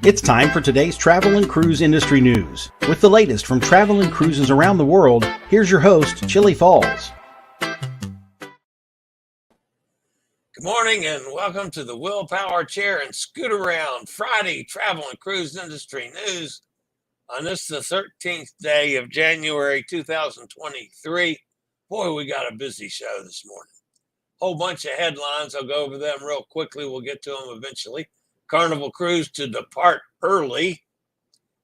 It's time for today's travel and cruise industry news. With the latest from travel and cruises around the world, here's your host, Chillie Falls. Good morning and welcome to the Willpower Chair and Scoot Around Friday Travel and Cruise Industry News on this, the 13th day of January 2023. Boy, we got a busy show this morning. Whole bunch of headlines. I'll go over them real quickly. We'll get to them eventually. Carnival Cruise to depart early.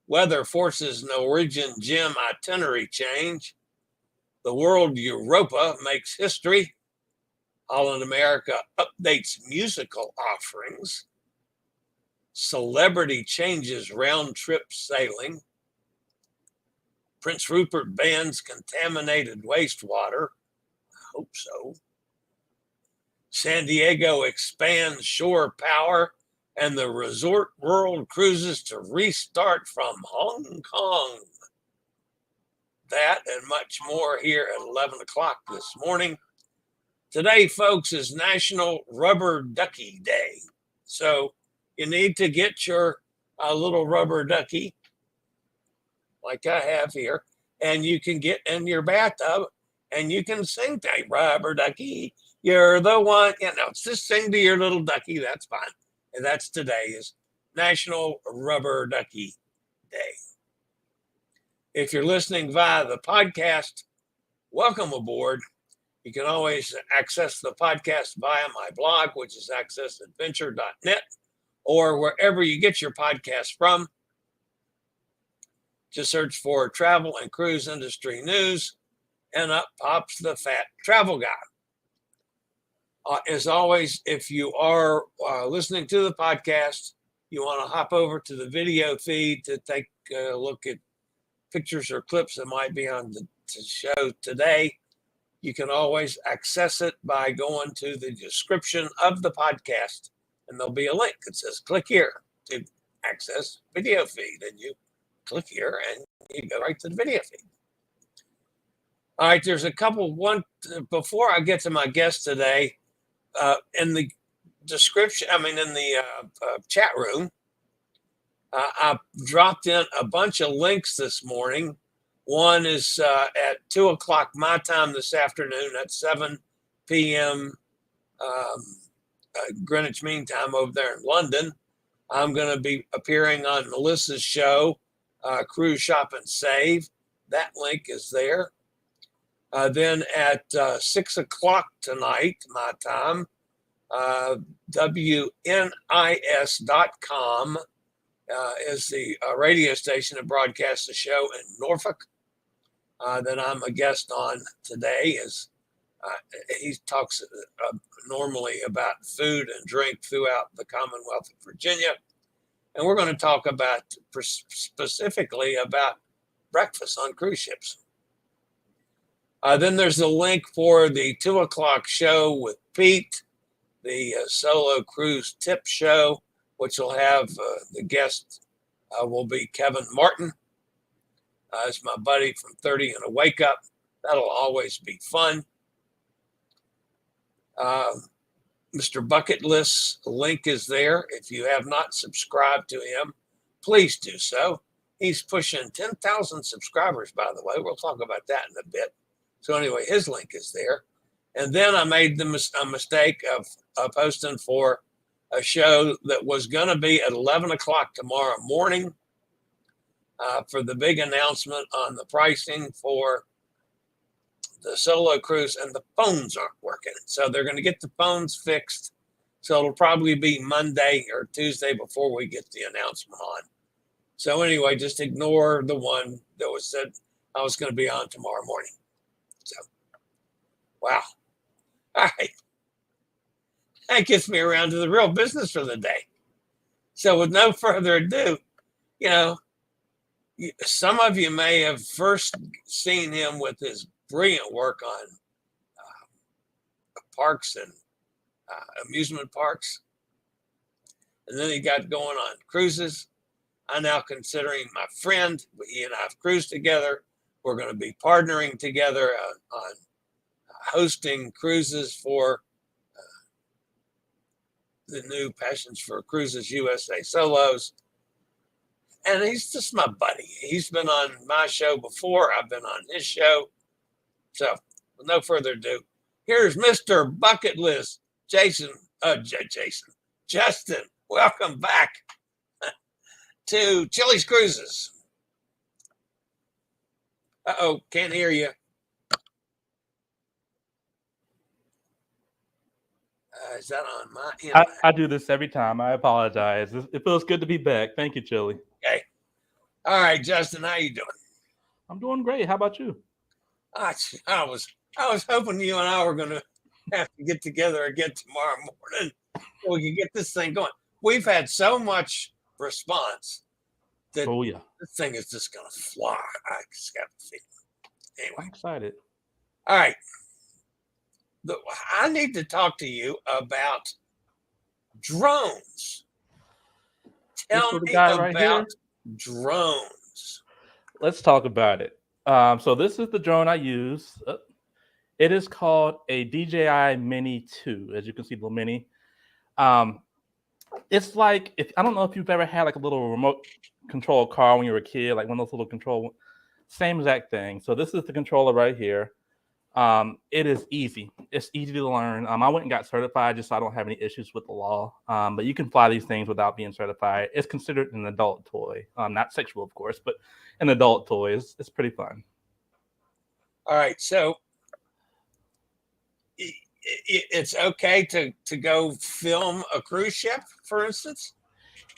Weather forces Norwegian gem itinerary change. The world Europa makes history. Holland America updates musical offerings. Celebrity changes round-trip sailing. Prince Ruppert bans contaminated wastewater. I hope so. San Diego expands shore power, and the Resort World cruises to restart from Hong Kong. That and much more here at 11 o'clock this morning. Today, folks, is National Rubber Ducky Day. So you need to get your little rubber ducky, like I have here, and you can get in your bathtub and you can sing to Rubber Ducky. You're the one. Just sing to your little ducky. That's fine. And that's today is National Rubber Ducky Day. If you're listening via the podcast, welcome aboard. You can always access the podcast via my blog, which is accessadventure.net, or wherever you get your podcast from. Just search for Travel and Cruise Industry News, and up pops the Fat Travel Guy. As always, if you are listening to the podcast, you want to hop over to the video feed to take a look at pictures or clips that might be on the show today. You can always access it by going to the description of the podcast, and there'll be a link that says click here to access video feed, and you click here and you go right to the video feed. All right, there's a couple. Before I get to my guest today, in the description, in the chat room, I dropped in a bunch of links this morning. One is at 2 o'clock my time this afternoon at 7 p.m. Greenwich Mean Time over there in London. I'm going to be appearing on Melissa's show, Cruise Shop and Save. That link is there. Then at 6 o'clock tonight, my time, WNIS.com is the radio station that broadcasts the show in Norfolk that I'm a guest on today. He talks normally about food and drink throughout the Commonwealth of Virginia. And we're going to talk about specifically about breakfast on cruise ships. Then there's a link for the 2 o'clock show with Pete, the solo cruise tip show, which will have the guest will be Kevin Martin. It's my buddy from 30 and a Wake Up. That'll always be fun. MrBucketList link is there. If you have not subscribed to him, please do so. He's pushing 10,000 subscribers, by the way. We'll talk about that in a bit. So anyway, his link is there. And then I made a mistake of posting for a show that was going to be at 11 o'clock tomorrow morning for the big announcement on the pricing for the solo cruise, and the phones aren't working. So they're going to get the phones fixed. So it'll probably be Monday or Tuesday before we get the announcement on. So anyway, just ignore the one that was said I was going to be on tomorrow morning. So, wow. All right. That gets me around to the real business for the day. So with no further ado, some of you may have first seen him with his brilliant work on parks and amusement parks. And then he got going on cruises. I now consider him my friend. He and I have cruised together. We're going to be partnering together on hosting cruises for the new Passions for Cruises USA Solos. And he's just my buddy. He's been on my show before. I've been on his show. So, with no further ado, here's Mr. Bucket List, Justin. Welcome back to Chillie's Cruises. Uh-oh, can't hear you. Is that on my end? I do this every time. I apologize. It feels good to be back. Thank you, Chillie. Okay. All right, Justin, how you doing? I'm doing great. How about you? I was hoping you and I were going to have to get together again tomorrow morning so we can get this thing going. We've had so much response that this thing is just going to fly. I just got the feeling. Anyway. I'm excited. All right. I need to talk to you about drones. Tell me about drones. Let's talk about it. So this is the drone I use. It is called a DJI Mini 2, as you can see, the Mini. It's like, I don't know if you've ever had like a little remote control car when you were a kid, like one of those little control, same exact thing. So this is the controller right here. It is easy. It's easy to learn. I went and got certified just so I don't have any issues with the law. But you can fly these things without being certified. It's considered an adult toy. Not sexual, of course, but an adult toy. It's pretty fun. All right. So it's okay to go film a cruise ship, for instance?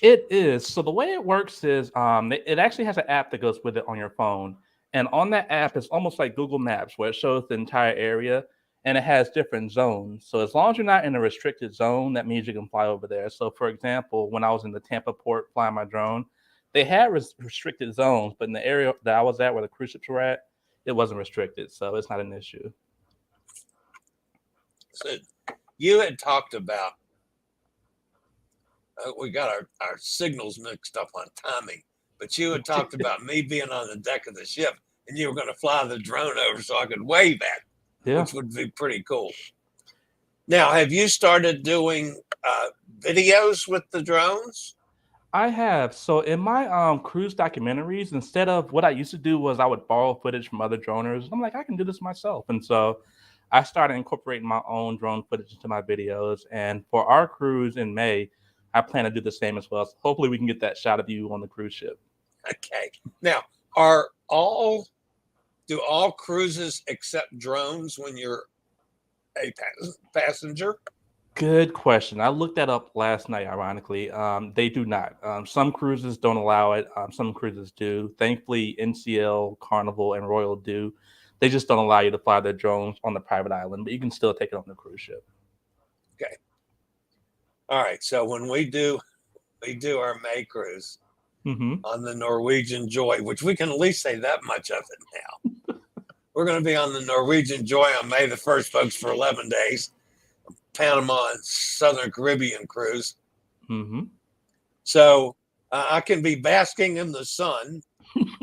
It is. So the way it works is it actually has an app that goes with it on your phone. And on that app, it's almost like Google Maps, where it shows the entire area, and it has different zones. So as long as you're not in a restricted zone, that means you can fly over there. So for example, when I was in the Tampa port flying my drone, they had restricted zones, but in the area that I was at, where the cruise ships were at, it wasn't restricted. So it's not an issue. So you had talked about, we got our signals mixed up on timing, but you had talked about me being on the deck of the ship and you were going to fly the drone over so I could wave at it, which would be pretty cool. Now, have you started doing videos with the drones? I have. So in my cruise documentaries, instead of what I used to do was I would borrow footage from other droners. I'm like, I can do this myself. And so I started incorporating my own drone footage into my videos. And for our cruise in May, I plan to do the same as well. So hopefully we can get that shot of you on the cruise ship. Okay. Now, do all cruises accept drones when you're a passenger? Good question. I looked that up last night, ironically. They do not. Some cruises don't allow it. Some cruises do. Thankfully, NCL, Carnival, and Royal do. They just don't allow you to fly their drones on the private island, but you can still take it on the cruise ship. Okay. All right. So when we do our May cruise on the Norwegian Joy, which we can at least say that much of it now. We're going to be on the Norwegian Joy on May the 1st, folks, for 11 days. Panama and Southern Caribbean cruise. So I can be basking in the sun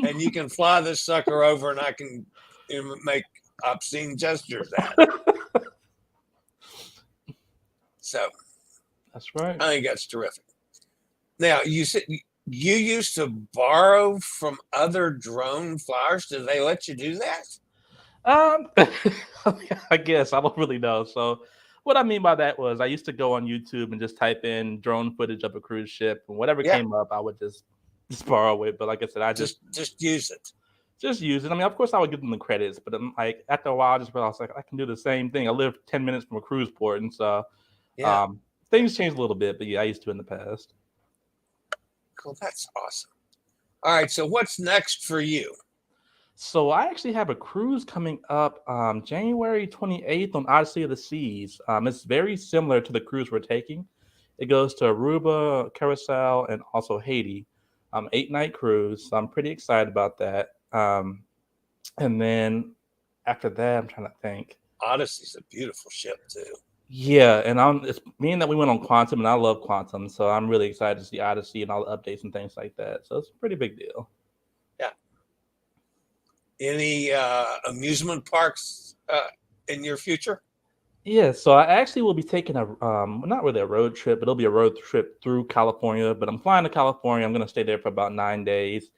and you can fly this sucker over and I can make obscene gestures at it. So that's right. I think that's terrific. Now, you said you used to borrow from other drone flyers. Did they let you do that? I guess I don't really know. So what I mean by that was I used to go on YouTube and just type in drone footage of a cruise ship, and whatever came up, I would just borrow it. But like I said, I just use it. Just use it. I mean, of course, I would give them the credits, but like after a while, I just realized like I can do the same thing. I live 10 minutes from a cruise port, and so things changed a little bit. But yeah, I used to in the past. Cool, that's awesome. All right, so what's next for you? So I actually have a cruise coming up January 28th on Odyssey of the Seas. It's very similar to the cruise we're taking. It goes to Aruba, Curacao, and also Haiti. 8-night cruise. So I'm pretty excited about that. And then after that, I'm trying to think. Odyssey's a beautiful ship too. Yeah, and it's meaning that we went on Quantum, and I love Quantum, so I'm really excited to see Odyssey and all the updates and things like that. So it's a pretty big deal. Yeah. Any amusement parks in your future? Yeah, so I actually will be taking a not really a road trip, but it'll be a road trip through California. But I'm flying to California. I'm gonna stay there for about 9 days.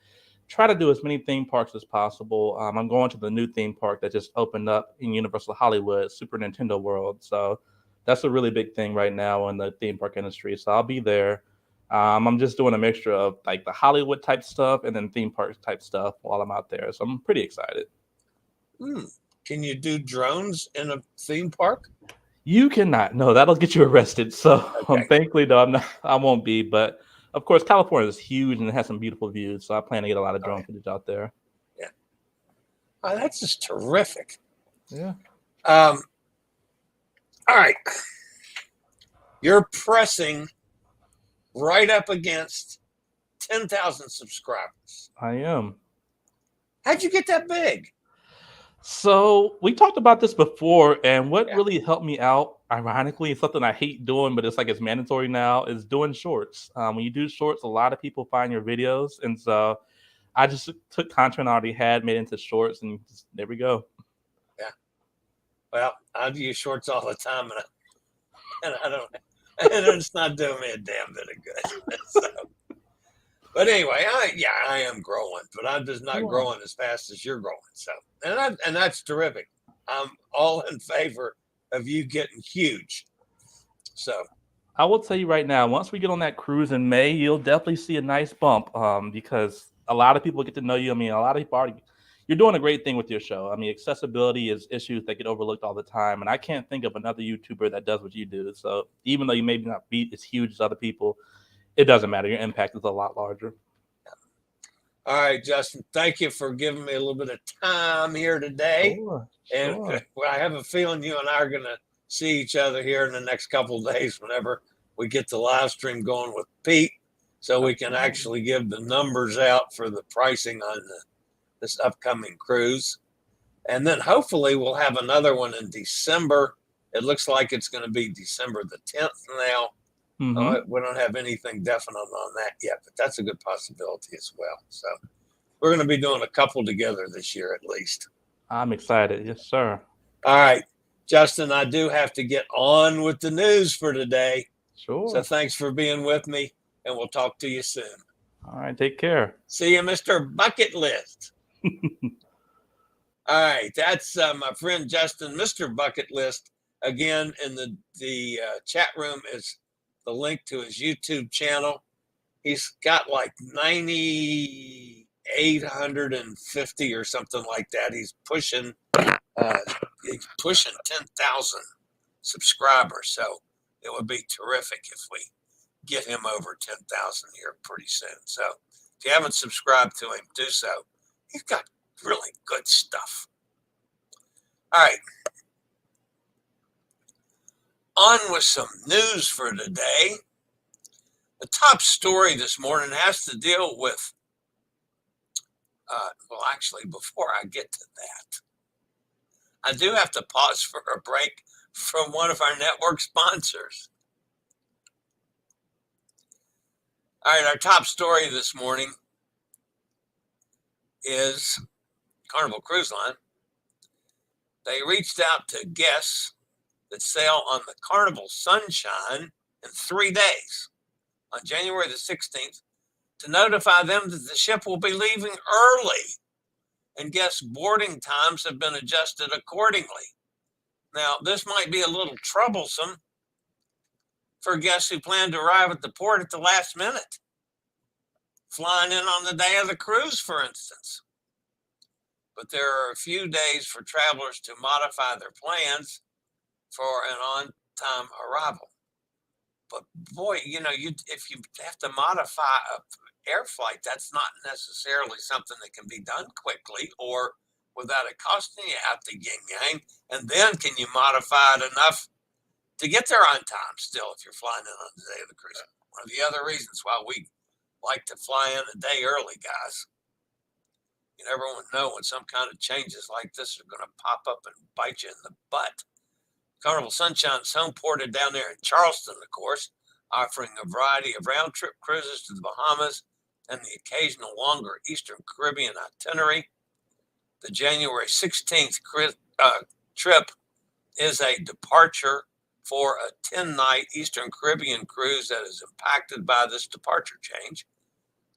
Try to do as many theme parks as possible. I'm going to the new theme park that just opened up in Universal Hollywood, Super Nintendo World. So that's a really big thing right now in the theme park industry. So I'll be there. I'm just doing a mixture of like the Hollywood type stuff and then theme park type stuff while I'm out there. So I'm pretty excited. Can you do drones in a theme park? You cannot. No, that'll get you arrested. So Okay. thankfully, no, I'm not. I won't be. But of course, California is huge and it has some beautiful views. So I plan to get a lot of drone footage out there. Yeah. Oh, that's just terrific. Yeah. All right. You're pressing right up against 10,000 subscribers. I am. How'd you get that big? So we talked about this before, and what Yeah. really helped me out, ironically, is something I hate doing, but it's like it's mandatory now, is doing shorts. When you do shorts, a lot of people find your videos, and so I just took content I already had, made it into shorts, and just, there we go. Yeah. Well, I do shorts all the time, and I don't, and it's not doing me a damn bit of good. So, but anyway, I am growing, but I'm just not growing as fast as you're growing. So, and that's terrific. I'm all in favor of you getting huge. So, I will tell you right now, once we get on that cruise in May, you'll definitely see a nice bump because a lot of people get to know you. I mean, a lot of people already, you're doing a great thing with your show. I mean, accessibility is issues that get overlooked all the time. And I can't think of another YouTuber that does what you do. So even though you maybe not be as huge as other people, it doesn't matter. Your impact is a lot larger. All right, Justin, thank you for giving me a little bit of time here today. Sure. And I have a feeling you and I are going to see each other here in the next couple of days whenever we get the live stream going with Pete, so we can actually give the numbers out for the pricing on this upcoming cruise. And then hopefully we'll have another one in December. It looks like it's going to be December the 10th now. We don't have anything definite on that yet, but that's a good possibility as well. So we're going to be doing a couple together this year at least. I'm excited. Yes, sir. All right, Justin, I do have to get on with the news for today. Sure. So thanks for being with me, and we'll talk to you soon. All right, take care. See you, Mr. Bucket List. All right, that's my friend Justin, Mr. Bucket List. Again, in the chat room is the link to his YouTube channel. He's got like 9,850 or something like that. He's pushing 10,000 subscribers. So it would be terrific if we get him over 10,000 here pretty soon. So if you haven't subscribed to him, do so. He's got really good stuff. All right. On with some news for today. The top story this morning has to deal with, well, actually, before I get to that, I do have to pause for a break from one of our network sponsors. All right, our top story this morning is Carnival Cruise Line. They reached out to guests that sail on the Carnival Sunshine in 3 days on January the 16th to notify them that the ship will be leaving early and guests' boarding times have been adjusted accordingly. Now, this might be a little troublesome for guests who plan to arrive at the port at the last minute, flying in on the day of the cruise, for instance. But there are a few days for travelers to modify their plans for an on-time arrival. But boy, if you have to modify an air flight, that's not necessarily something that can be done quickly or without it costing you out the yin-yang. And then can you modify it enough to get there on time still if you're flying in on the day of the cruise? One of the other reasons why we like to fly in a day early, guys. You never know when some kind of changes like this are going to pop up and bite you in the butt. Carnival Sunshine is home ported down there in Charleston, of course, offering a variety of round-trip cruises to the Bahamas and the occasional longer Eastern Caribbean itinerary. The January 16th trip is a departure for a 10-night Eastern Caribbean cruise that is impacted by this departure change.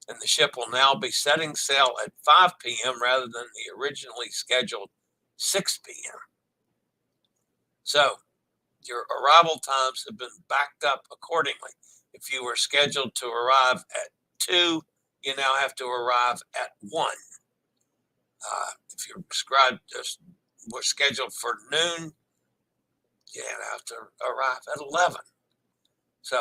And the ship will now be setting sail at 5 p.m. rather than the originally scheduled 6 p.m. So your arrival times have been backed up accordingly. If you were scheduled to arrive at 2, you now have to arrive at 1. If you're were scheduled for noon, you have to arrive at 11. So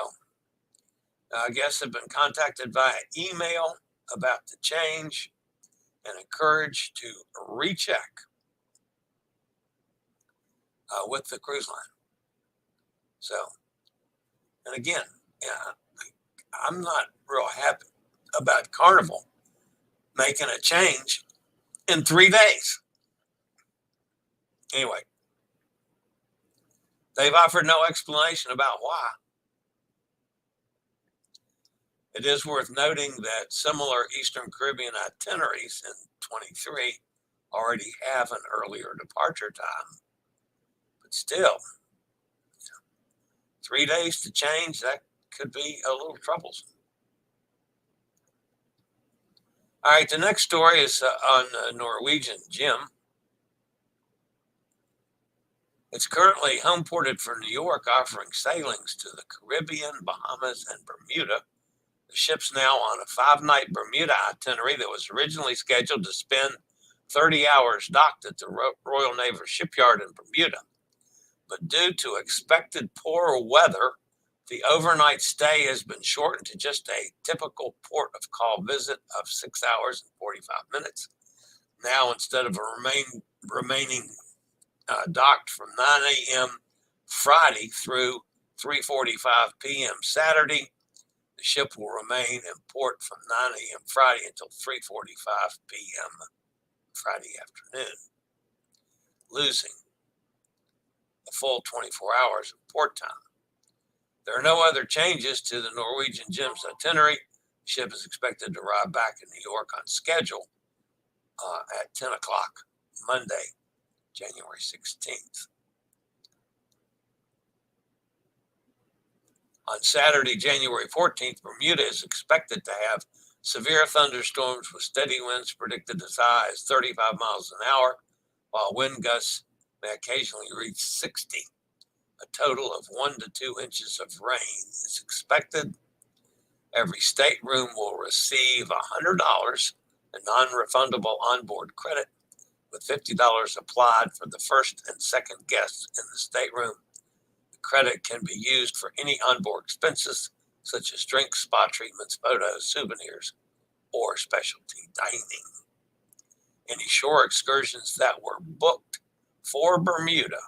guests have been contacted via email about the change and encouraged to recheck with the cruise line. So, and again, I'm not real happy about Carnival making a change in 3 days. Anyway, they've offered no explanation about why. It is worth noting that similar Eastern Caribbean itineraries in 23 already have an earlier departure time. But still, 3 days to change, that could be a little troublesome. All right, the next story is on Norwegian Jim. It's currently home ported for New York, offering sailings to the Caribbean, Bahamas, and Bermuda. The ship's now on a 5-night Bermuda itinerary that was originally scheduled to spend 30 hours docked at the Royal Naval Shipyard in Bermuda. But due to expected poor weather, the overnight stay has been shortened to just a typical port of call visit of 6 hours and 45 minutes. Now, instead of remaining docked from 9 a.m. Friday through 3:45 p.m. Saturday, the ship will remain in port from 9 a.m. Friday until 3:45 p.m. Friday afternoon, losing a full 24 hours of port time. There are no other changes to the Norwegian Jim's itinerary. The ship is expected to arrive back in New York on schedule at 10 o'clock Monday, January 16th. On Saturday, January 14th, Bermuda is expected to have severe thunderstorms with steady winds predicted as high as 35 miles an hour, while wind gusts may occasionally reach 60. A total of 1 to 2 inches of rain is expected. Every stateroom will receive $100 in non-refundable onboard credit, with $50 applied for the first and second guests in the stateroom. The credit can be used for any onboard expenses, such as drinks, spa treatments, photos, souvenirs, or specialty dining. Any shore excursions that were booked for Bermuda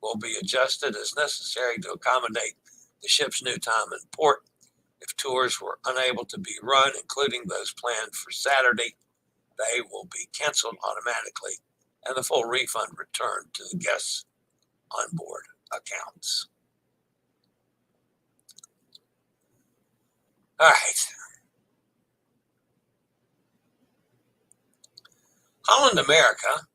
will be adjusted as necessary to accommodate the ship's new time in port. If tours were unable to be run, including those planned for Saturday, they will be canceled automatically and the full refund returned to the guests' onboard accounts. All right. Holland America.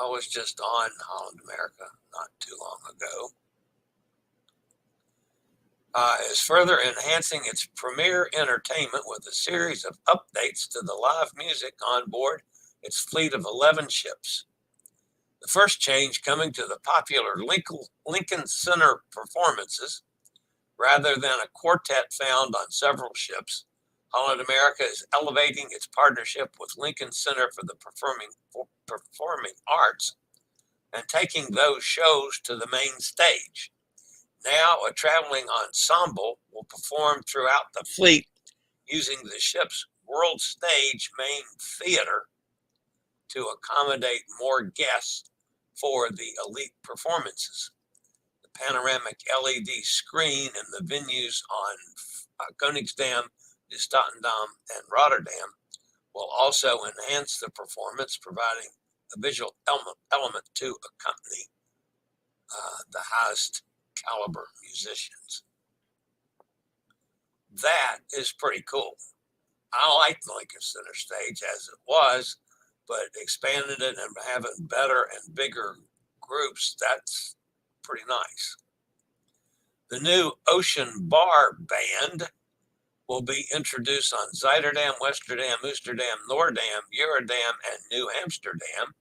I was just on Holland America not too long ago. Is further enhancing its premier entertainment with a series of updates to the live music on board its fleet of 11 ships. The first change coming to the popular Lincoln Center performances. Rather than a quartet found on several ships, Holland America is elevating its partnership with Lincoln Center for the Performing Arts and taking those shows to the main stage. Now, a traveling ensemble will perform throughout the fleet using the ship's World Stage main theater to accommodate more guests for the elite performances. The panoramic LED screen in the venues on Koningsdam, Stotendam, and Rotterdam will also enhance the performance, providing a visual element to accompany the highest caliber musicians. That is pretty cool. I like the Lincoln Center stage as it was, but expanding it and having better and bigger groups, that's pretty nice. The new Ocean Bar Band will be introduced on Zuiderdam, Westerdam, Oosterdam, Noordam, Uredam, and New Amsterdam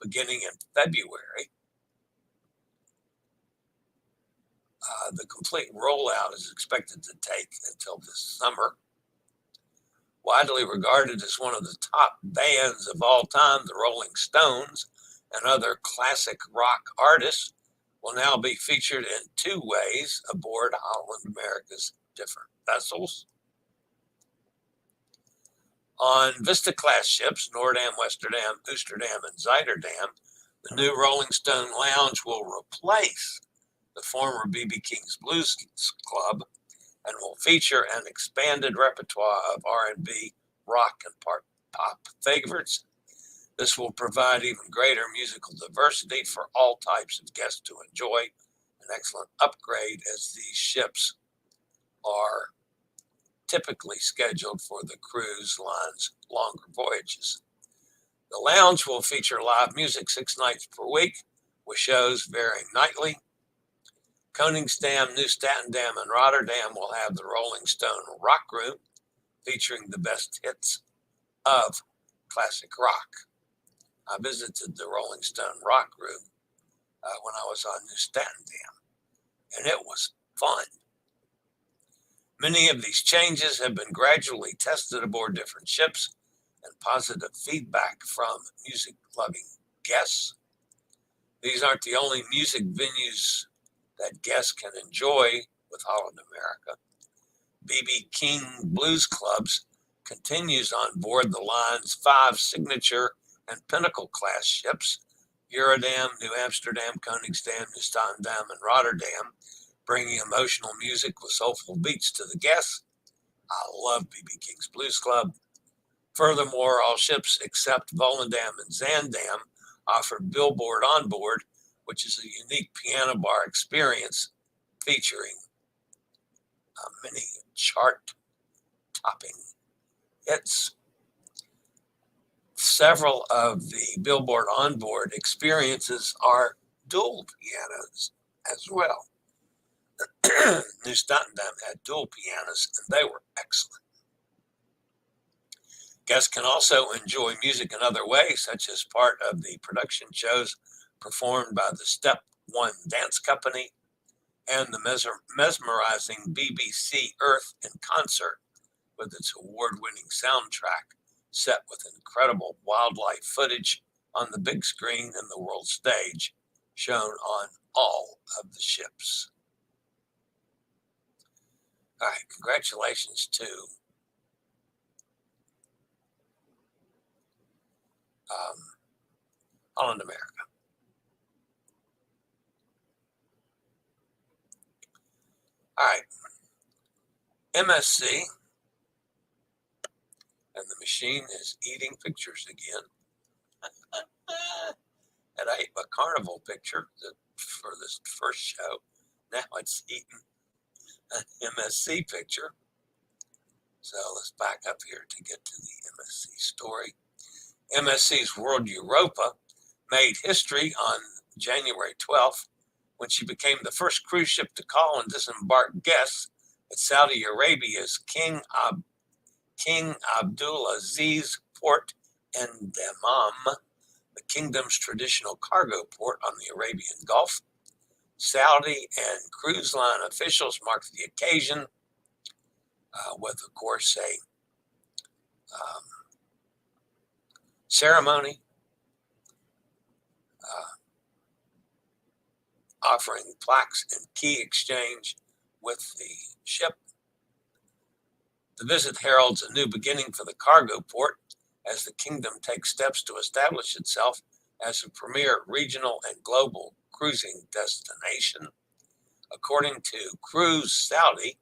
beginning in February. The complete rollout is expected to take until this summer. Widely regarded as one of the top bands of all time, the Rolling Stones and other classic rock artists will now be featured in two ways aboard Holland America's different vessels. On Vista-class ships, Noordam, Westerdam, Oosterdam, and Zuiderdam, the new Rolling Stone Lounge will replace the former B.B. King's Blues Club and will feature an expanded repertoire of R&B, rock, and pop favorites. This will provide even greater musical diversity for all types of guests to enjoy, an excellent upgrade as these ships are typically scheduled for the cruise line's longer voyages. The lounge will feature live music 6 nights per week, with shows varying nightly. Koningsdam, Nieuw-Statendam, and Rotterdam will have the Rolling Stone Rock Room, featuring the best hits of classic rock. I visited the Rolling Stone Rock Room when I was on Nieuw-Statendam, and it was fun. Many of these changes have been gradually tested aboard different ships, and positive feedback from music-loving guests. These aren't the only music venues that guests can enjoy with Holland America. B.B. King Blues Clubs continues on board the line's 5 signature and Pinnacle class ships, Uredam, New Amsterdam, Koningsdam, Nieuw-Statendam, and Rotterdam, bringing emotional music with soulful beats to the guests. I love B.B. King's Blues Club. Furthermore, all ships except Volendam and Zaandam offer Billboard on board, which is a unique piano bar experience featuring many chart-topping hits. Several of the Billboard onboard experiences are dual pianos as well. Nieuw-Statendam had dual pianos, and they were excellent. Guests can also enjoy music in other ways, such as part of the production shows performed by the Step One Dance Company and the mesmerizing BBC Earth in concert, with its award-winning soundtrack set with incredible wildlife footage on the big screen and the world stage, shown on all of the ships. All right, congratulations to Holland America. All right, MSC, and the machine is eating pictures again. And I ate my Carnival picture for this first show. Now it's eating an MSC picture. So let's back up here to get to the MSC story. MSC's World Europa made history on January 12th when she became the first cruise ship to call and disembark guests at Saudi Arabia's King Abdulaziz port in Dammam, the kingdom's traditional cargo port on the Arabian Gulf. Saudi and cruise line officials marked the occasion with, of course, a ceremony offering plaques and key exchange with the ship. The visit heralds a new beginning for the cargo port as the kingdom takes steps to establish itself as a premier regional and global cruising destination. According to Cruise Saudi,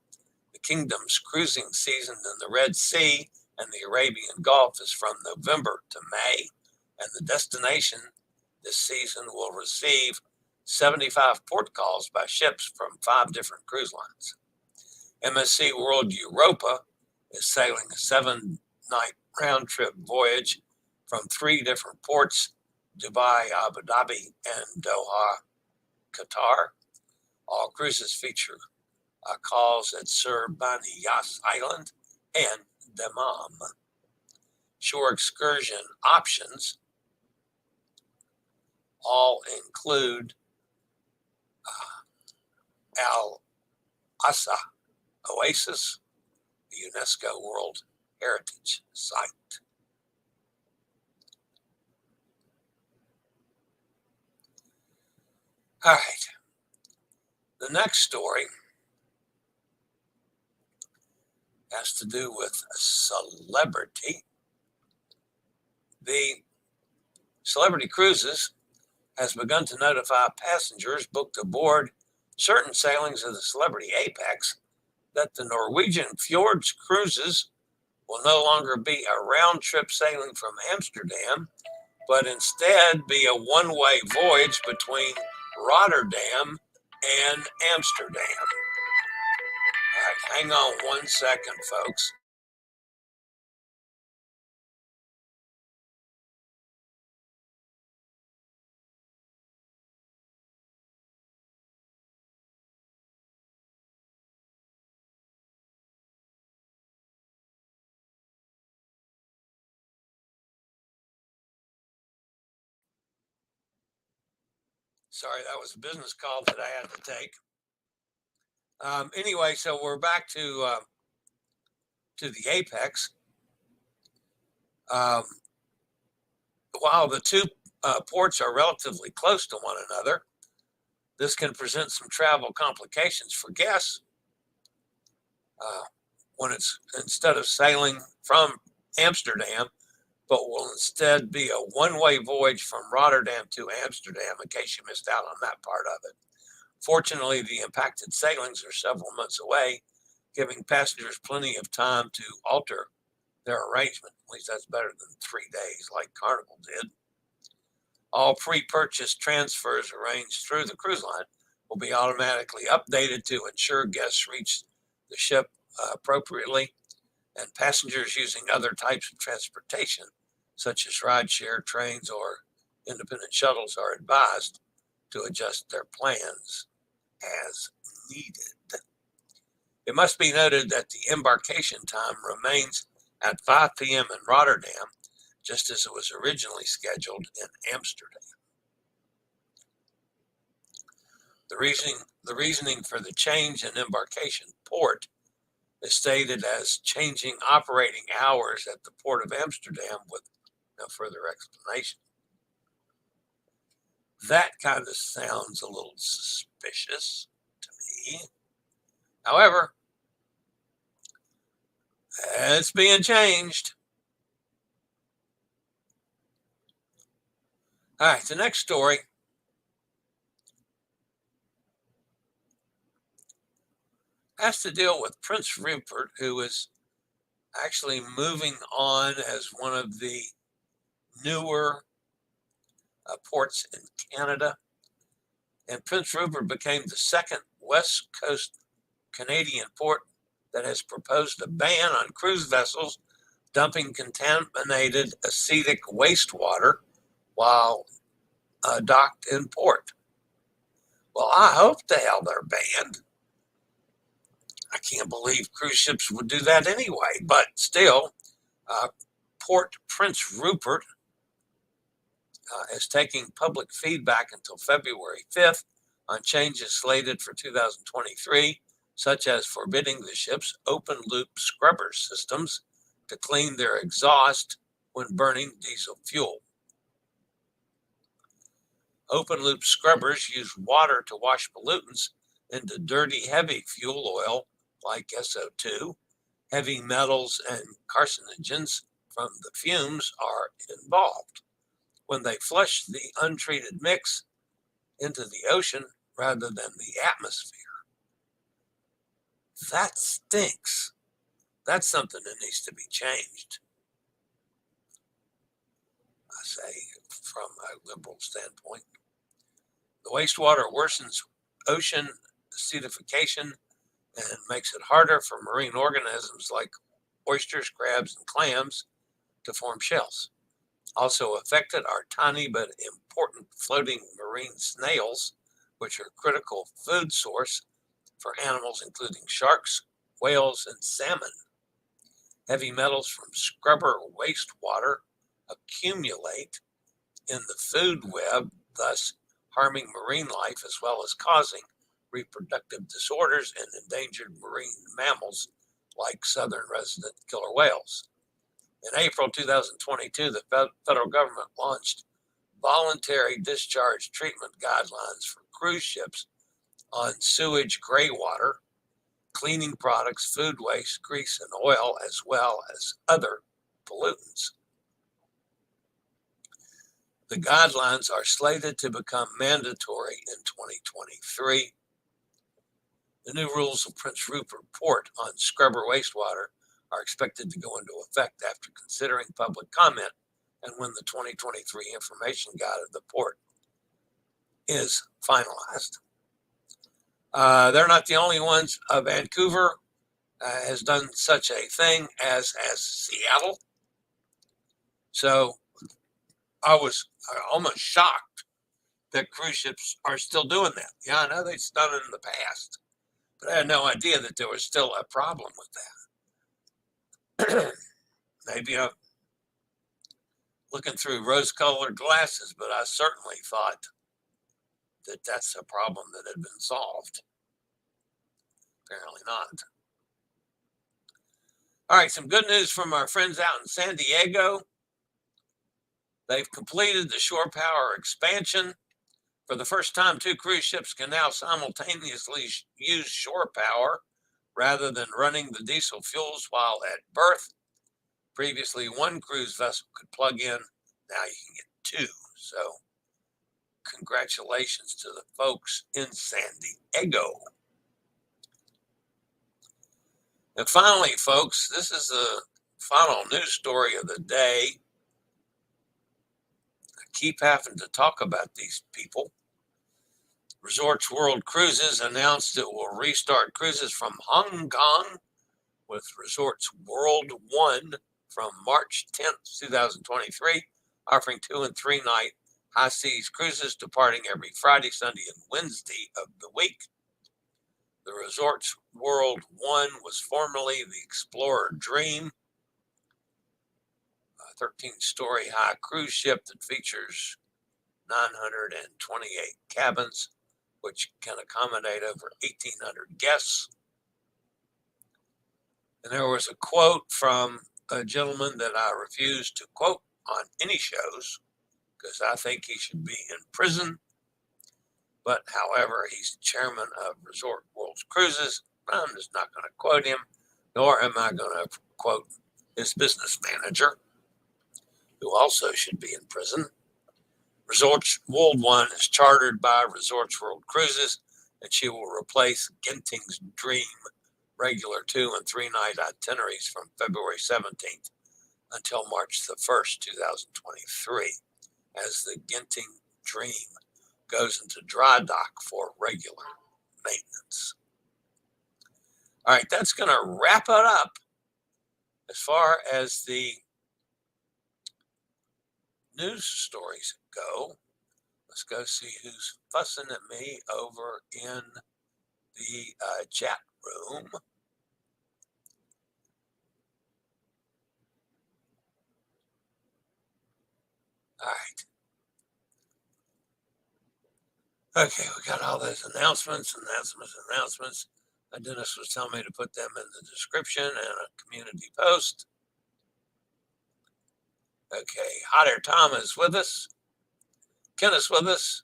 the kingdom's cruising season in the Red Sea and the Arabian Gulf is from November to May, and the destination this season will receive 75 port calls by ships from 5 different cruise lines. MSC World Europa is sailing a 7-night round-trip voyage from 3 different ports: Dubai, Abu Dhabi, and Doha, Qatar. All cruises feature calls at Sir Bani Yas Island and Dammam. Shore excursion options all include Al Asa Oasis, a UNESCO World Heritage Site. All right. The next story has to do with a celebrity. The Celebrity Cruises has begun to notify passengers booked aboard certain sailings of the Celebrity Apex that the Norwegian Fjords cruises will no longer be a round-trip sailing from Amsterdam, but instead be a one-way voyage between Rotterdam and Amsterdam. All right, hang on 1 second, folks. Sorry, that was a business call that I had to take. Anyway, so we're back to the Apex. While the 2 ports are relatively close to one another, this can present some travel complications for guests when it's instead of sailing from Amsterdam, but will instead be a one-way voyage from Rotterdam to Amsterdam, in case you missed out on that part of it. Fortunately, the impacted sailings are several months away, giving passengers plenty of time to alter their arrangement. At least that's better than 3 days like Carnival did. All pre-purchased transfers arranged through the cruise line will be automatically updated to ensure guests reach the ship appropriately, and passengers using other types of transportation, such as rideshare, trains, or independent shuttles, are advised to adjust their plans as needed. It must be noted that the embarkation time remains at 5 p.m. in Rotterdam, just as it was originally scheduled in Amsterdam. The reasoning for the change in embarkation port is stated as changing operating hours at the Port of Amsterdam, with no further explanation. That kind of sounds a little suspicious to me. However, it's being changed. All right, the next story has to deal with Prince Rupert, who is actually moving on as one of the newer ports in Canada. And Prince Rupert became the second West Coast Canadian port that has proposed a ban on cruise vessels dumping contaminated acetic wastewater while docked in port. Well, I hope the hell they're banned. I can't believe cruise ships would do that anyway, but still, Port Prince Rupert is taking public feedback until February 5th on changes slated for 2023, such as forbidding the ship's open-loop scrubber systems to clean their exhaust when burning diesel fuel. Open-loop scrubbers use water to wash pollutants into dirty, heavy fuel oil like SO2. Heavy metals and carcinogens from the fumes are involved when they flush the untreated mix into the ocean rather than the atmosphere. That stinks. That's something that needs to be changed, I say, from a liberal standpoint. The wastewater worsens ocean acidification and makes it harder for marine organisms like oysters, crabs, and clams to form shells. Also affected are tiny but important floating marine snails, which are a critical food source for animals including sharks, whales, and salmon. Heavy metals from scrubber wastewater accumulate in the food web, thus harming marine life as well as causing reproductive disorders in endangered marine mammals like southern resident killer whales. In April 2022, the federal government launched voluntary discharge treatment guidelines for cruise ships on sewage, gray water, cleaning products, food waste, grease, and oil, as well as other pollutants. The guidelines are slated to become mandatory in 2023. The new rules of Prince Ruppert Port on scrubber wastewater are expected to go into effect after considering public comment and when the 2023 information guide of the port is finalized. They're not the only ones. Vancouver has done such a thing as Seattle. So I was almost shocked that cruise ships are still doing that. Yeah, I know they've done it in the past, but I had no idea that there was still a problem with that. Maybe I'm looking through rose-colored glasses, but I certainly thought that that's a problem that had been solved. Apparently not. All right, some good news from our friends out in San Diego. They've completed the shore power expansion. For the first time, 2 cruise ships can now simultaneously use shore power rather than running the diesel fuels while at berth. Previously, 1 cruise vessel could plug in. Now you can get 2. So congratulations to the folks in San Diego. And finally, folks, this is the final news story of the day. I keep having to talk about these people. Resorts World Cruises announced it will restart cruises from Hong Kong with Resorts World 1 from March 10th, 2023, offering 2 and 3 night high seas cruises departing every Friday, Sunday, and Wednesday of the week. The Resorts World 1 was formerly the Explorer Dream, a 13-story high cruise ship that features 928 cabins, which can accommodate over 1,800 guests. And there was a quote from a gentleman that I refuse to quote on any shows because I think he should be in prison. But however, he's chairman of Resort World Cruises. I'm just not going to quote him, nor am I going to quote his business manager, who also should be in prison. Resorts World 1 is chartered by Resorts World Cruises, and she will replace Genting's Dream regular 2 and 3 night itineraries from February 17th until March the 1st, 2023, as the Genting Dream goes into dry dock for regular maintenance. All right, that's going to wrap it up as far as the news stories go. Let's go see who's fussing at me over in the chat room. All right. Okay, we got all those announcements. Dennis was telling me to put them in the description and a community post. Okay, Hot Air Tom is with us. Kenneth's with us.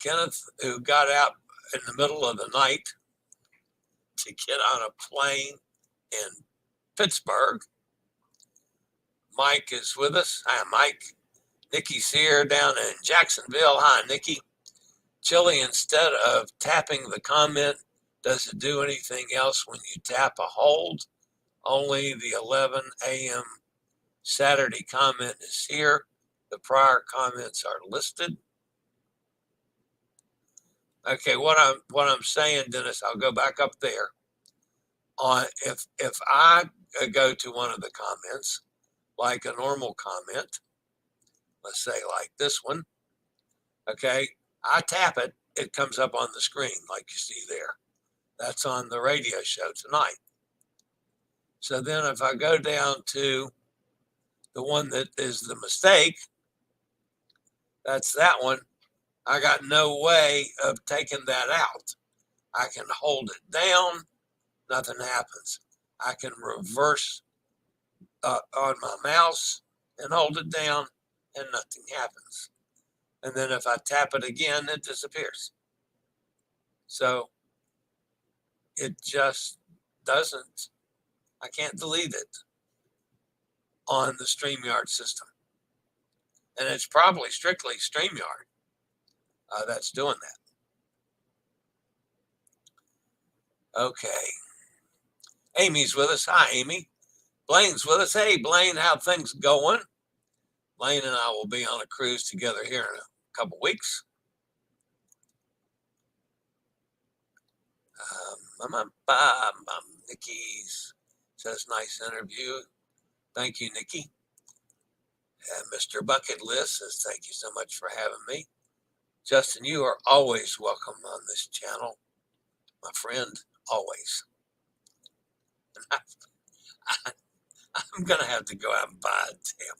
Kenneth, who got out in the middle of the night to get on a plane in Pittsburgh. Mike is with us. Hi, Mike. Nikki's here down in Jacksonville. Hi, Nikki. Chillie, instead of tapping the comment, does it do anything else when you tap a hold? Only the 11 a.m. Saturday comment is here. The prior comments are listed. Okay, what I'm saying, Dennis, I'll go back up there. If I go to one of the comments, like a normal comment, let's say like this one. Okay, I tap it, it comes up on the screen like you see there. That's on the radio show tonight. So then if I go down to the one that is the mistake, that's that one. I got no way of taking that out. I can hold it down, nothing happens. I can reverse on my mouse and hold it down and nothing happens. And then if I tap it again, it disappears. So it just doesn't, I can't delete it on the StreamYard system. And it's probably strictly StreamYard that's doing that. Okay. Amy's with us. Hi, Amy. Blaine's with us. Hey, Blaine, how things going? Blaine and I will be on a cruise together here in a couple weeks. Nikki says, nice interview. Thank you, Nikki. And MrBucketList says, thank you so much for having me. Justin, you are always welcome on this channel. My friend, always. I'm going to have to go out and buy a damn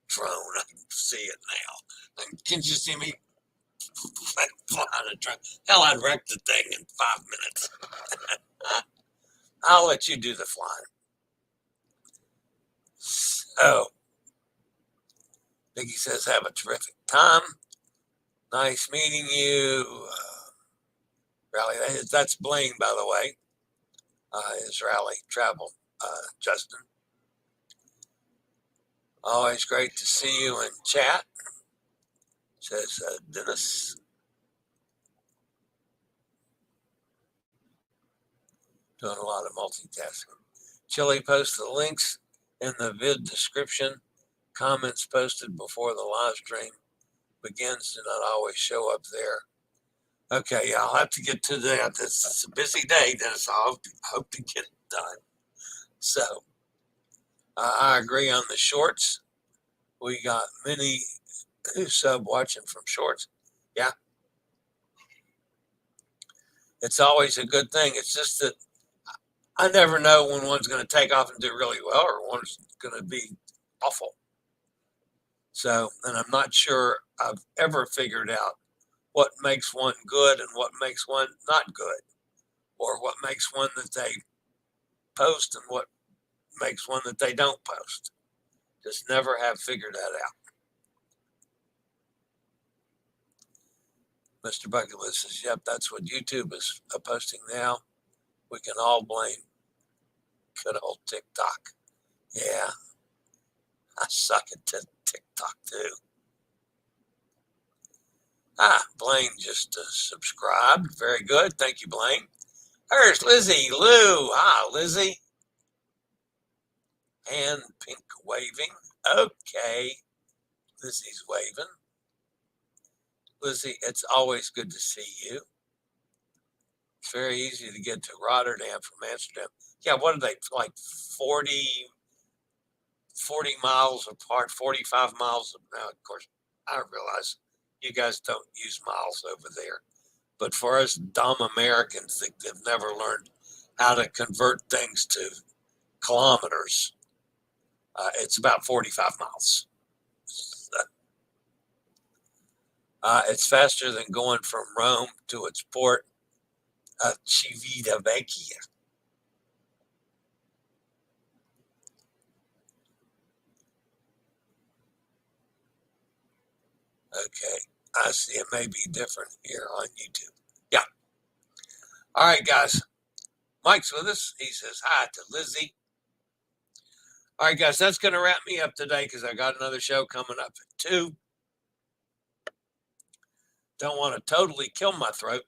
drone. I can see it now. Can you see me flying a drone? Hell, I'd wreck the thing in 5 minutes. I'll let you do the flying. So, Nikki says, have a terrific time. Nice meeting you. Rally, that's Blaine, by the way. His rally travel, Justin. Always great to see you in chat, says Dennis. Doing a lot of multitasking. Chillie posts the links in the vid description. Comments posted before the live stream begins do not always show up there. Okay, I'll have to get to that. This is a busy day, Dennis. I hope to get it done. So, I agree on the shorts. We got many sub watching from shorts. Yeah. It's always a good thing. It's just that I never know when one's going to take off and do really well or one's going to be awful. So, and I'm not sure I've ever figured out what makes one good and what makes one not good, or what makes one that they post and what makes one that they don't post. Just never have figured that out. MrBucketList says, yep, that's what YouTube is posting now. We can all blame good old TikTok. Yeah, I suck at TikTok too. Blaine just subscribed. Very good. Thank you, Blaine. There's Lizzie Lou. Hi, Lizzie. And pink waving. Okay. Lizzie's waving. Lizzie, it's always good to see you. It's very easy to get to Rotterdam from Amsterdam. Yeah, what are they, like 40 miles apart, 45 miles? Now, of course, I realize you guys don't use miles over there. But for us dumb Americans that have never learned how to convert things to kilometers, it's about 45 miles. It's faster than going from Rome to its port of Civitavecchia. Okay, I see it may be different here on YouTube. Yeah. All right, guys. Mike's with us. He says hi to Lizzie. All right, guys, that's going to wrap me up today because I got another show coming up at 2. Don't want to totally kill my throat.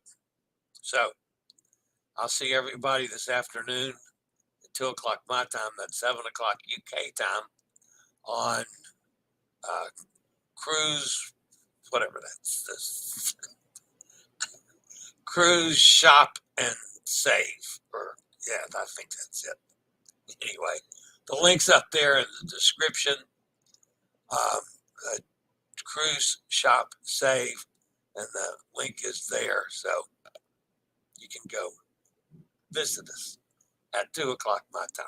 So I'll see everybody this afternoon at 2 o'clock my time. That's 7 o'clock UK time on Cruise, whatever that's. Cruise, Shop, and Save. Or, yeah, I think that's it. Anyway, the link's up there in the description. Cruise Shop Save, and the link is there. So you can go visit us at 2 o'clock my time.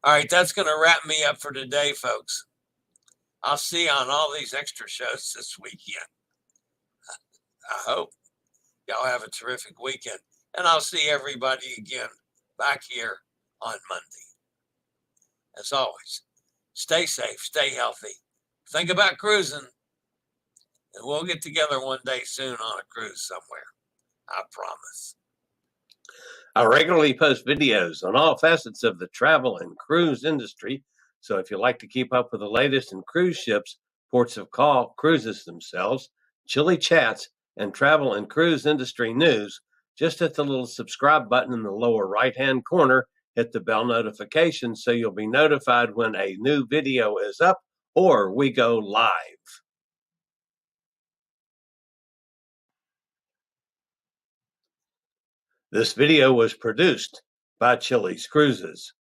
All right, that's going to wrap me up for today, folks. I'll see you on all these extra shows this weekend. I hope y'all have a terrific weekend. And I'll see everybody again back here on Monday. As always, stay safe, stay healthy. Think about cruising. And we'll get together one day soon on a cruise somewhere. I promise. I regularly post videos on all facets of the travel and cruise industry. So if you like to keep up with the latest in cruise ships, ports of call, cruises themselves, Chillie chats, and travel and cruise industry news, just hit the little subscribe button in the lower right-hand corner, hit the bell notification so you'll be notified when a new video is up or we go live. This video was produced by Chillie's Cruises.